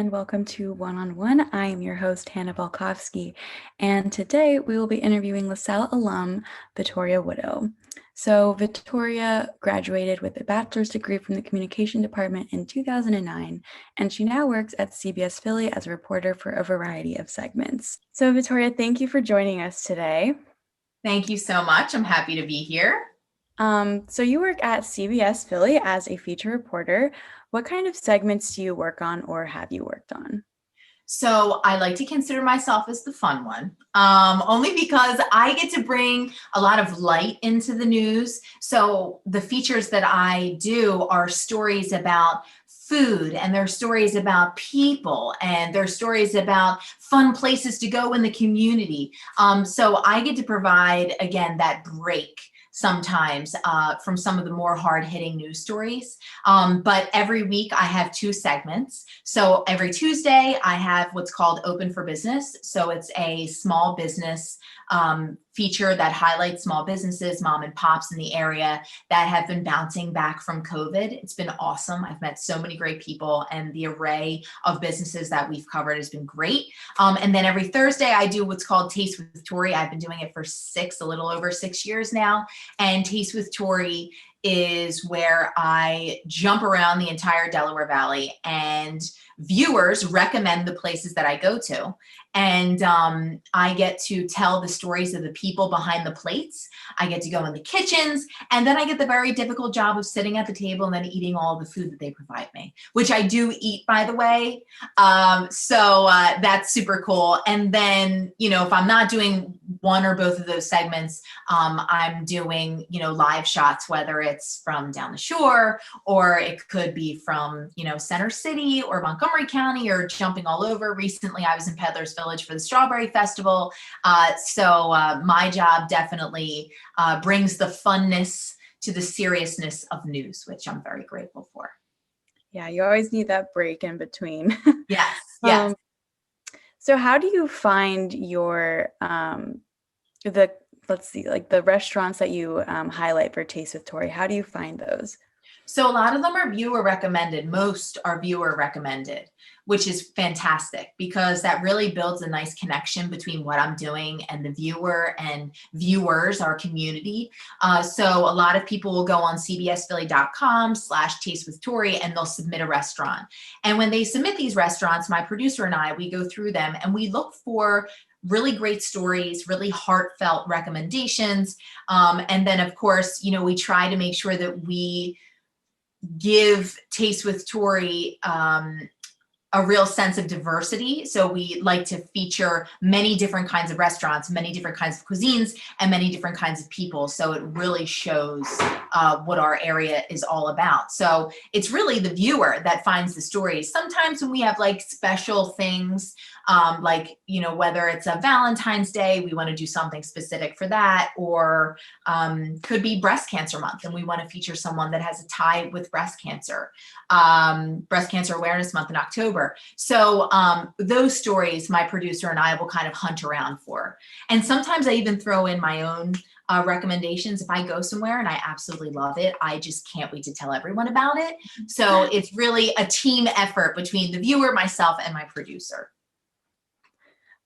and welcome to One on One. I am your host, Hannah Balkowski, and today we will be interviewing LaSalle alum Vittoria Woodill. So, Vittoria graduated with a bachelor's degree from the communication department in 2009, and she now works at CBS Philly as a reporter for a variety of segments. So, Vittoria, thank you for joining us today. Thank you so much. I'm happy to be here. So you work at CBS Philly as a feature reporter. What kind of segments do you work on or have you worked on? So I like to consider myself as the fun one, only because I get to bring a lot of light into the news. So the features that I do are stories about food, and they're stories about people, and they're stories about fun places to go in the community. So I get to provide, again, that break sometimes from some of the more hard-hitting news stories. But every week I have two segments. So every Tuesday I have what's called Open for Business. So it's a small business feature that highlights small businesses, mom and pops in the area that have been bouncing back from COVID. It's been awesome. I've met so many great people, and the array of businesses that we've covered has been great. And then every Thursday I do what's called Taste with Tori. I've been doing it for a little over 6 years now. And Taste with Tori is where I jump around the entire Delaware Valley, and viewers recommend the places that I go to. And I get to tell the stories of the people behind the plates. I get to go in the kitchens, and then I get the very difficult job of sitting at the table and then eating all the food that they provide me, which I do eat, by the way. So that's super cool. And then, if I'm not doing one or both of those segments, I'm doing, live shots, whether it's from down the shore, or it could be from, Center City or Montgomery County, or jumping all over. Recently, I was in Peddler's Village for the Strawberry Festival. So my job definitely brings the funness to the seriousness of news, which I'm very grateful for. Yeah, you always need that break in between. Yes, yes. So how do you find your the restaurants that you highlight for Taste with Tori? How do you find those? So a lot of them are viewer recommended. Most are viewer recommended, which is fantastic, because that really builds a nice connection between what I'm doing and the viewer and viewers, our community. So a lot of people will go on cbsphilly.com/taste with Tori, and they'll submit a restaurant. And when they submit these restaurants, my producer and I, we go through them and we look for really great stories, really heartfelt recommendations. And then, of course, we try to make sure that we give Taste with Tori a real sense of diversity. So we like to feature many different kinds of restaurants, many different kinds of cuisines, and many different kinds of people. So it really shows what our area is all about. So it's really the viewer that finds the stories. Sometimes when we have special things, whether it's a Valentine's Day, we want to do something specific for that, or could be breast cancer month, and we want to feature someone that has a tie with breast cancer awareness month in October. So those stories, my producer and I will kind of hunt around for. And sometimes I even throw in my own recommendations. If I go somewhere and I absolutely love it, I just can't wait to tell everyone about it. So it's really a team effort between the viewer, myself, and my producer.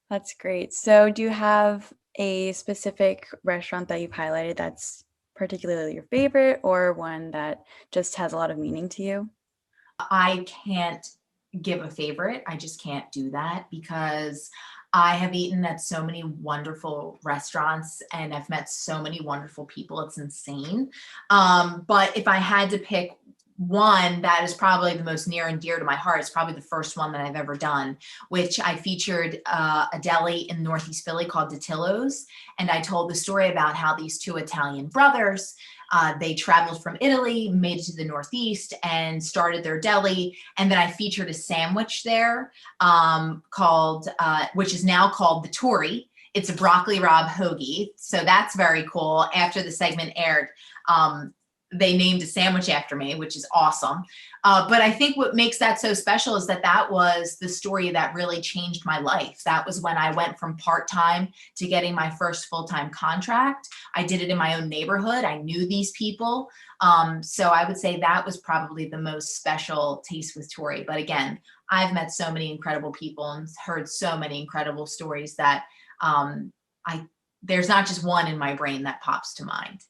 That's great. So do you have a specific restaurant that you've highlighted that's particularly your favorite, or one that just has a lot of meaning to you? I can't give a favorite. I just can't do that, because I have eaten at so many wonderful restaurants and I've met so many wonderful people. It's insane. But if I had to pick one that is probably the most near and dear to my heart, it's probably the first one that I've ever done, which I featured a deli in Northeast Philly called DiTillo's. And I told the story about how these two Italian brothers, they traveled from Italy, made it to the Northeast, and started their deli. And then I featured a sandwich there which is now called the Tori. It's a broccoli rabe hoagie. So that's very cool. After the segment aired, they named a sandwich after me, which is awesome. But I think what makes that so special is that was the story that really changed my life. That was when I went from part-time to getting my first full-time contract. I did it in my own neighborhood. I knew these people. So I would say that was probably the most special Taste with Tori. But again, I've met so many incredible people and heard so many incredible stories that I there's not just one in my brain that pops to mind.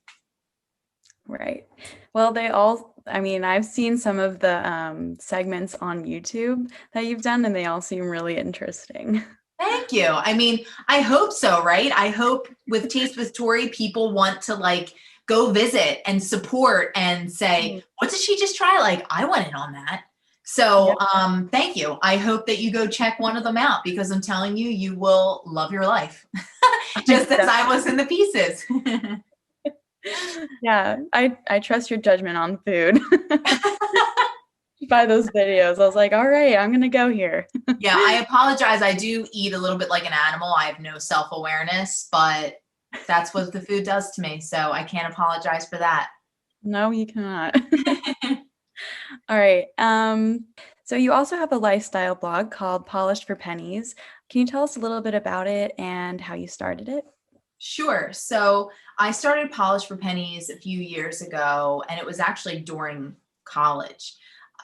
Right. Well, I mean, I've seen some of the segments on YouTube that you've done, and they all seem really interesting. Thank you. I mean, I hope so, right? I hope with Taste with Tori, people want to like go visit and support and say, Mm. what did she just try? Like, I went in on that. So Yep. thank you. I hope that you go check one of them out because I'm telling you, you will love your life. Just as I was in the pieces. Yeah, I trust your judgment on food. By those videos, I was like, all right, I'm gonna go here. Yeah, I apologize. I do eat a little bit like an animal. I have no self-awareness, but that's what the food does to me. So I can't apologize for that. No, you cannot. All right. So you also have a lifestyle blog called Polished for Pennies. Can you tell us a little bit about it and how you started it? Sure. So I started Polish for Pennies a few years ago, and it was actually during college.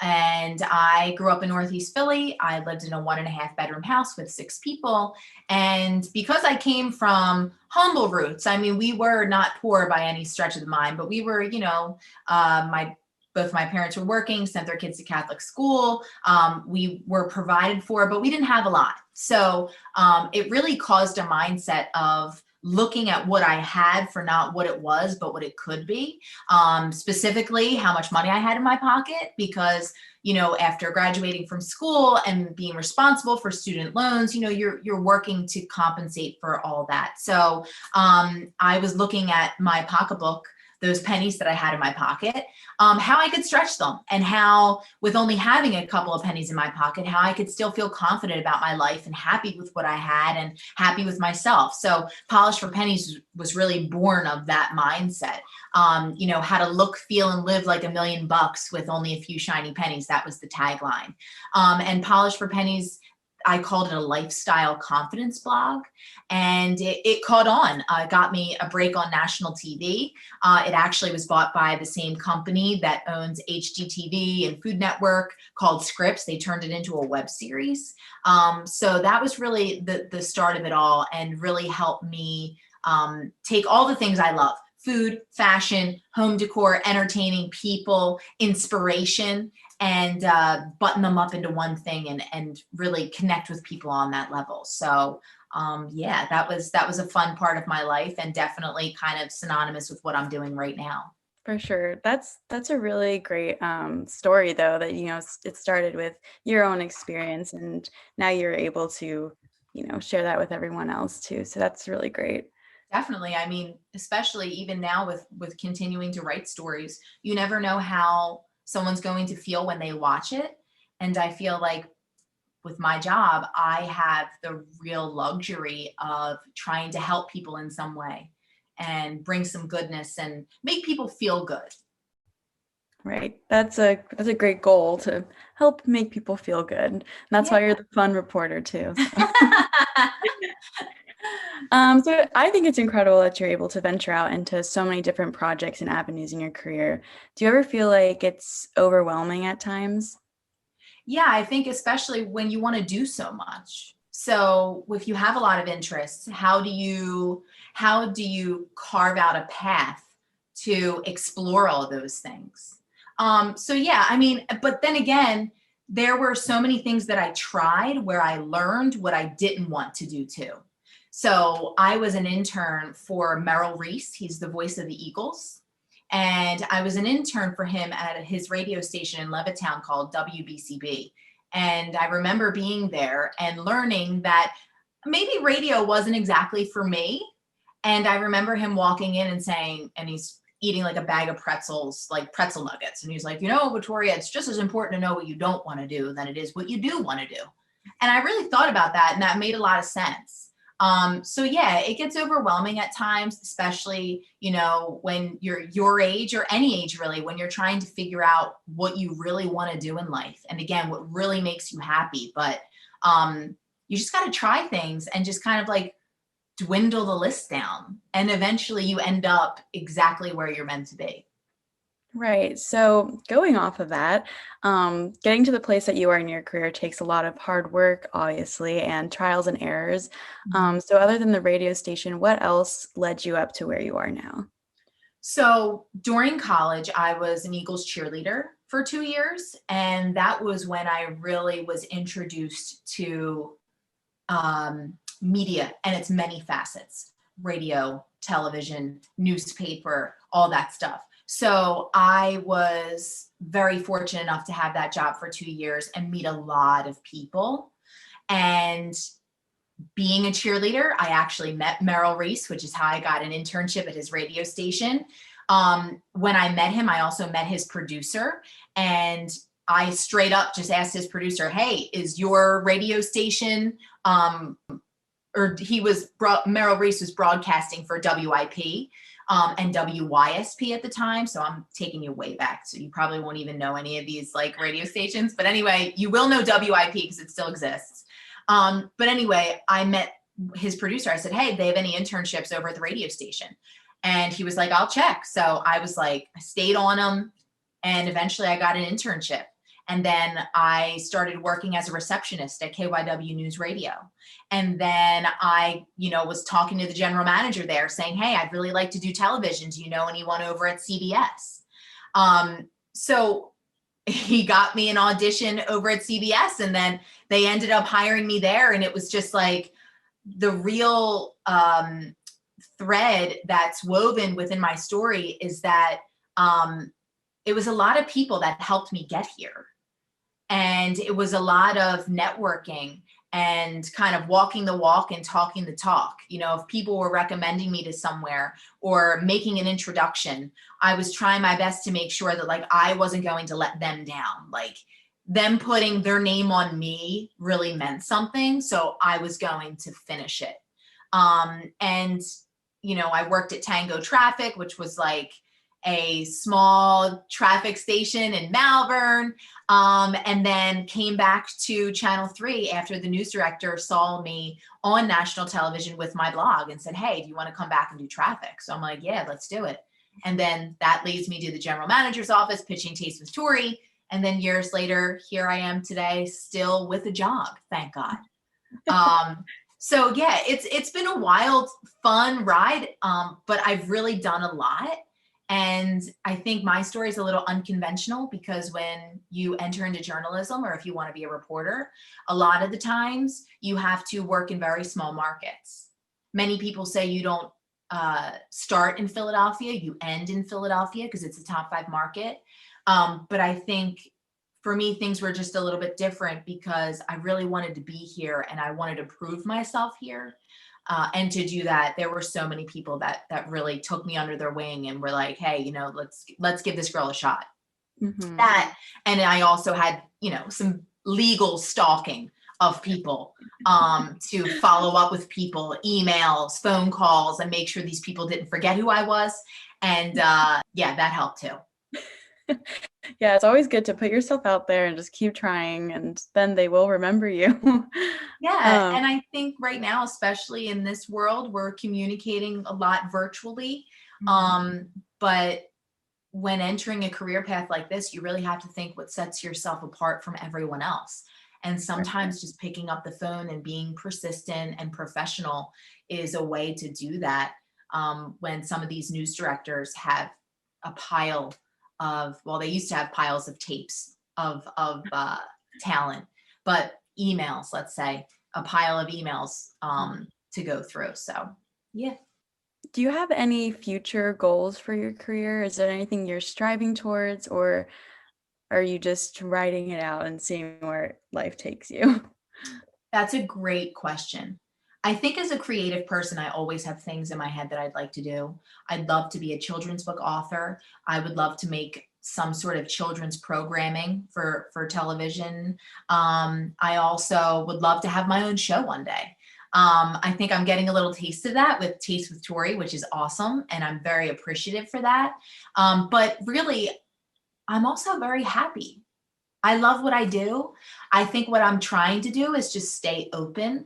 And I grew up in Northeast Philly. I lived in a 1.5 bedroom house with 6 people. And because I came from humble roots, I mean, we were not poor by any stretch of the mind, but we were, my both my parents were working, sent their kids to Catholic school. We were provided for, but we didn't have a lot. So it really caused a mindset of looking at what I had for not what it was, but what it could be. Specifically, how much money I had in my pocket, because after graduating from school and being responsible for student loans, you're working to compensate for all that. So I was looking at my pocketbook, those pennies that I had in my pocket, how I could stretch them, and how, with only having a couple of pennies in my pocket, how I could still feel confident about my life and happy with what I had and happy with myself. So Polish for Pennies was really born of that mindset. How to look, feel, and live like $1,000,000 with only a few shiny pennies. That was the tagline. And Polish for Pennies, I called it a lifestyle confidence blog, and it caught on. It got me a break on national TV. It actually was bought by the same company that owns HGTV and Food Network, called Scripps. They turned it into a web series. So that was really the start of it all, and really helped me take all the things I love: food, fashion, home decor, entertaining people, inspiration, and button them up into one thing, and really connect with people on that level. So yeah, that was a fun part of my life, and definitely kind of synonymous with what I'm doing right now. For sure. That's a really great story, though, that it started with your own experience, and now you're able to share that with everyone else too. So that's really great. Definitely. I mean, especially even now with continuing to write stories, you never know how someone's going to feel when they watch it. And I feel like with my job, I have the real luxury of trying to help people in some way and bring some goodness and make people feel good. Right. That's a great goal, to help make people feel good. And that's why Yeah. you're the fun reporter too. So. So I think it's incredible that you're able to venture out into so many different projects and avenues in your career. Do you ever feel like it's overwhelming at times? Yeah, I think especially when you want to do so much. So if you have a lot of interests, how do you carve out a path to explore all those things? So yeah, I mean, but then again, there were so many things that I tried where I learned what I didn't want to do too. So I was an intern for Merrill Reese. He's the voice of the Eagles. And I was an intern for him at his radio station in Levittown called WBCB. And I remember being there and learning that maybe radio wasn't exactly for me. And I remember him walking in and saying, and he's eating like a bag of pretzels, like pretzel nuggets. And he's like, Vittoria, it's just as important to know what you don't want to do than it is what you do want to do. And I really thought about that, and that made a lot of sense. So yeah, it gets overwhelming at times, especially, when you're your age, or any age really, when you're trying to figure out what you really want to do in life. And again, what really makes you happy. But you just got to try things and just kind of like dwindle the list down. And eventually you end up exactly where you're meant to be. Right. So going off of that, getting to the place that you are in your career takes a lot of hard work, obviously, and trials and errors. So other than the radio station, what else led you up to where you are now? So during college, I was an Eagles cheerleader for 2 years. And that was when I really was introduced to media and its many facets: radio, television, newspaper, all that stuff. So I was very fortunate enough to have that job for 2 years and meet a lot of people. And being a cheerleader, I actually met Merrill Reese, which is how I got an internship at his radio station. When I met him, I also met his producer, and I straight up just asked his producer, "Hey, is your radio station?" Or Merrill Reese was broadcasting for WIP and WYSP at the time. So I'm taking you way back. So you probably won't even know any of these like radio stations. But anyway, you will know WIP because it still exists. But anyway, I met his producer. I said, "Hey, they have any internships over at the radio station?" And he was like, "I'll check." So I was like, I stayed on him, and eventually I got an internship. And then I started working as a receptionist at KYW News Radio. And then I, was talking to the general manager there saying, "Hey, I'd really like to do television. Do you know anyone over at CBS?" So he got me an audition over at CBS, and then they ended up hiring me there. And it was just like the real thread that's woven within my story is that it was a lot of people that helped me get here. And it was a lot of networking and kind of walking the walk and talking the talk. If people were recommending me to somewhere or making an introduction, I was trying my best to make sure that like I wasn't going to let them down. Like them putting their name on me really meant something. So I was going to finish it. And I worked at Tango Traffic, which was like a small traffic station in Malvern, and then came back to Channel 3 after the news director saw me on national television with my blog and said, "Hey, do you want to come back and do traffic?" So I'm like, "Yeah, let's do it." And then that leads me to the general manager's office, pitching Taste with Tori. And then years later, here I am today, still with a job, thank God. So yeah, it's been a wild, fun ride, but I've really done a lot. And I think my story is a little unconventional because when you enter into journalism, or if you want to be a reporter, a lot of the times you have to work in very small markets. Many people say you don't start in Philadelphia, you end in Philadelphia because it's a top 5 market. But I think for me, things were just a little bit different because I really wanted to be here and I wanted to prove myself here. And to do that, there were so many people that really took me under their wing and were like, "Hey, let's give this girl a shot." Mm-hmm. That, and I also had, some legal stalking of people to follow up with people, emails, phone calls, and make sure these people didn't forget who I was. And yeah, that helped too. Yeah, it's always good to put yourself out there and just keep trying, and then they will remember you. Yeah. And I think right now, especially in this world, we're communicating a lot virtually. But when entering a career path like this, you really have to think what sets yourself apart from everyone else. And sometimes just picking up the phone and being persistent and professional is a way to do that. When some of these news directors have a pile of, well, they used to have piles of tapes of talent, but emails, let's say, a pile of emails to go through. So, yeah. Do you have any future goals for your career? Is there anything you're striving towards, or are you just writing it out and seeing where life takes you? That's a great question. I think as a creative person, I always have things in my head that I'd like to do. I'd love to be a children's book author. I would love to make some sort of children's programming for television. I also would love to have my own show one day. I think I'm getting a little taste of that with Taste with Tori, which is awesome. And I'm very appreciative for that. But really, I'm also very happy. I love what I do. I think what I'm trying to do is just stay open,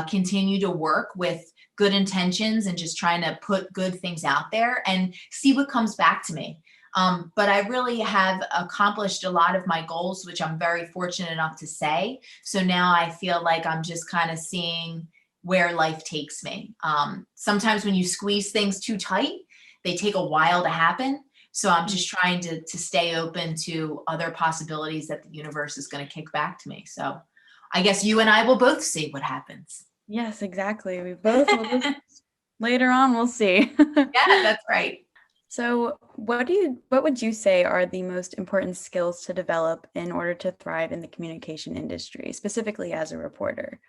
continue to work with good intentions and just trying to put good things out there and see what comes back to me. But I really have accomplished a lot of my goals, which I'm very fortunate enough to say. So now I feel like I'm just kind of seeing where life takes me. Sometimes when you squeeze things too tight, they take a while to happen. So I'm just trying to stay open to other possibilities that the universe is going to kick back to me. So I guess you and I will both see what happens. Yes, exactly. We both will just later on, we'll see. Yeah, that's right. So, what would you say are the most important skills to develop in order to thrive in the communication industry, specifically as a reporter?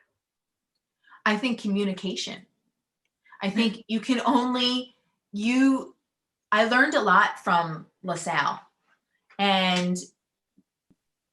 I think communication. I think you can only you I learned a lot from LaSalle, and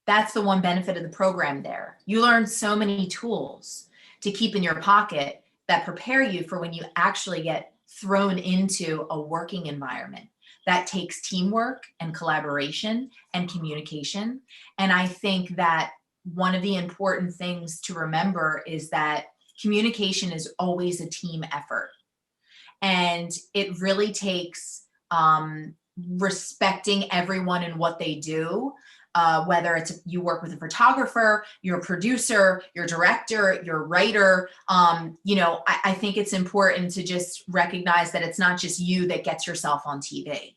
that's the one benefit of the program there. You learn so many tools to keep in your pocket that prepare you for when you actually get thrown into a working environment that takes teamwork and collaboration and communication. And I think that one of the important things to remember is that communication is always a team effort. And it really takes respecting everyone and what they do, whether it's you work with a photographer, your producer, your director, your writer. I think it's important to just recognize that it's not just you that gets yourself on TV.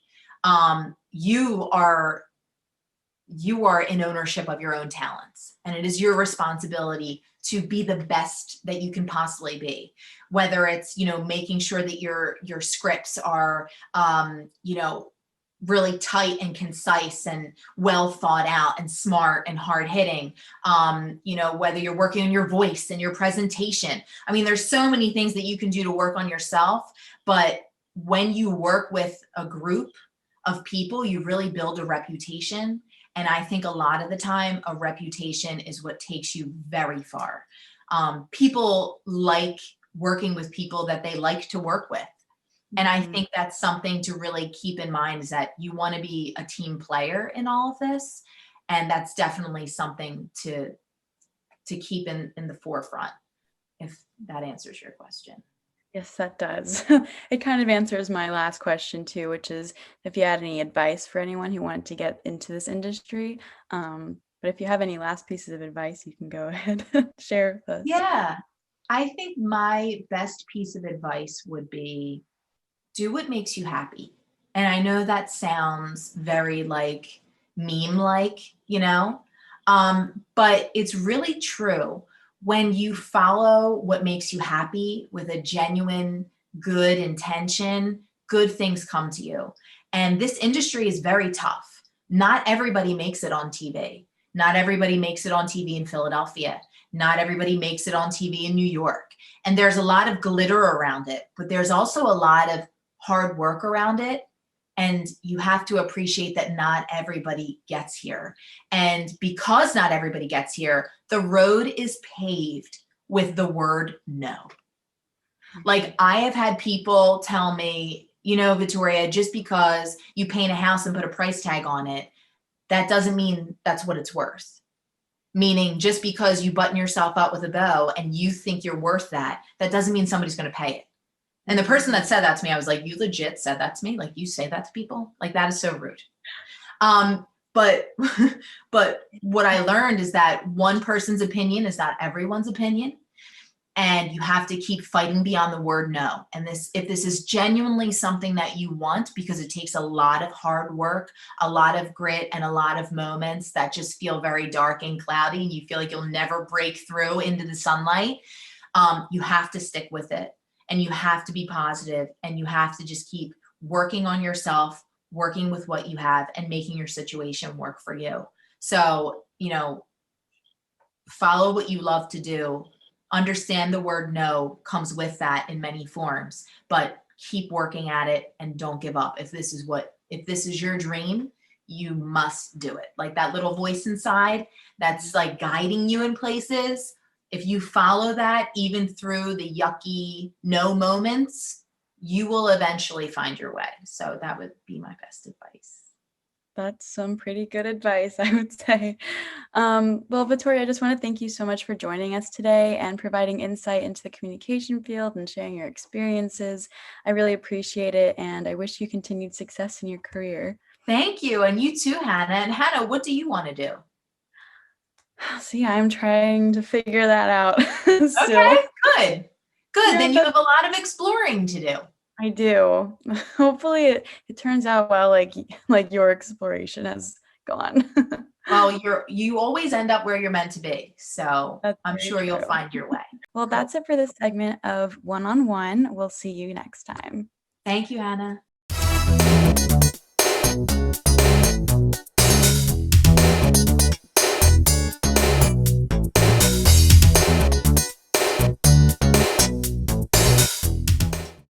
You are in ownership of your own talents, and it is your responsibility to be the best that you can possibly be, whether it's making sure that your scripts are really tight and concise and well thought out and smart and hard hitting, whether you're working on your voice and your presentation. I mean, there's so many things that you can do to work on yourself, but when you work with a group of people, you really build a reputation. And I think a lot of the time, a reputation is what takes you very far. People like working with people that they like to work with. And I think that's something to really keep in mind, is that you want to be a team player in all of this. And that's definitely something to keep in the forefront, if that answers your question. Yes, that does. It kind of answers my last question too, which is if you had any advice for anyone who wanted to get into this industry. But if you have any last pieces of advice, you can go ahead and share with us. Yeah, I think my best piece of advice would be do what makes you happy. And I know that sounds very like meme like, but it's really true. When you follow what makes you happy with a genuine good intention, good things come to you. And this industry is very tough. Not everybody makes it on TV. Not everybody makes it on TV in Philadelphia. Not everybody makes it on TV in New York. And there's a lot of glitter around it, but there's also a lot of hard work around it. And you have to appreciate that not everybody gets here. And because not everybody gets here, the road is paved with the word no. Like, I have had people tell me, Vittoria, just because you paint a house and put a price tag on it, that doesn't mean that's what it's worth. Meaning, just because you button yourself up with a bow and you think you're worth that, that doesn't mean somebody's going to pay it. And the person that said that to me, I was like, you legit said that to me? Like, you say that to people? Like, that is so rude. But what I learned is that one person's opinion is not everyone's opinion. And you have to keep fighting beyond the word no. And if this is genuinely something that you want, because it takes a lot of hard work, a lot of grit, and a lot of moments that just feel very dark and cloudy, and you feel like you'll never break through into the sunlight, you have to stick with it. And you have to be positive, and you have to just keep working on yourself, working with what you have, and making your situation work for you. So, follow what you love to do. Understand the word no comes with that in many forms, but keep working at it and don't give up. If this is your dream, you must do it. Like that little voice inside that's like guiding you in places. If you follow that, even through the yucky no moments, you will eventually find your way. So that would be my best advice. That's some pretty good advice, I would say. Well, Vittoria, I just want to thank you so much for joining us today and providing insight into the communication field and sharing your experiences. I really appreciate it, and I wish you continued success in your career. Thank you. And you too, Hannah. And Hannah, what do you want to do? See, I'm trying to figure that out still. Okay, good. Good. Yeah, Then you have a lot of exploring to do. I do. Hopefully it turns out well, like your exploration has gone. Well, you always end up where you're meant to be. So That's I'm very sure you'll true. find your way. Well, Cool. that's it for this segment of One-on-One. We'll see you next time. Thank you, Hannah.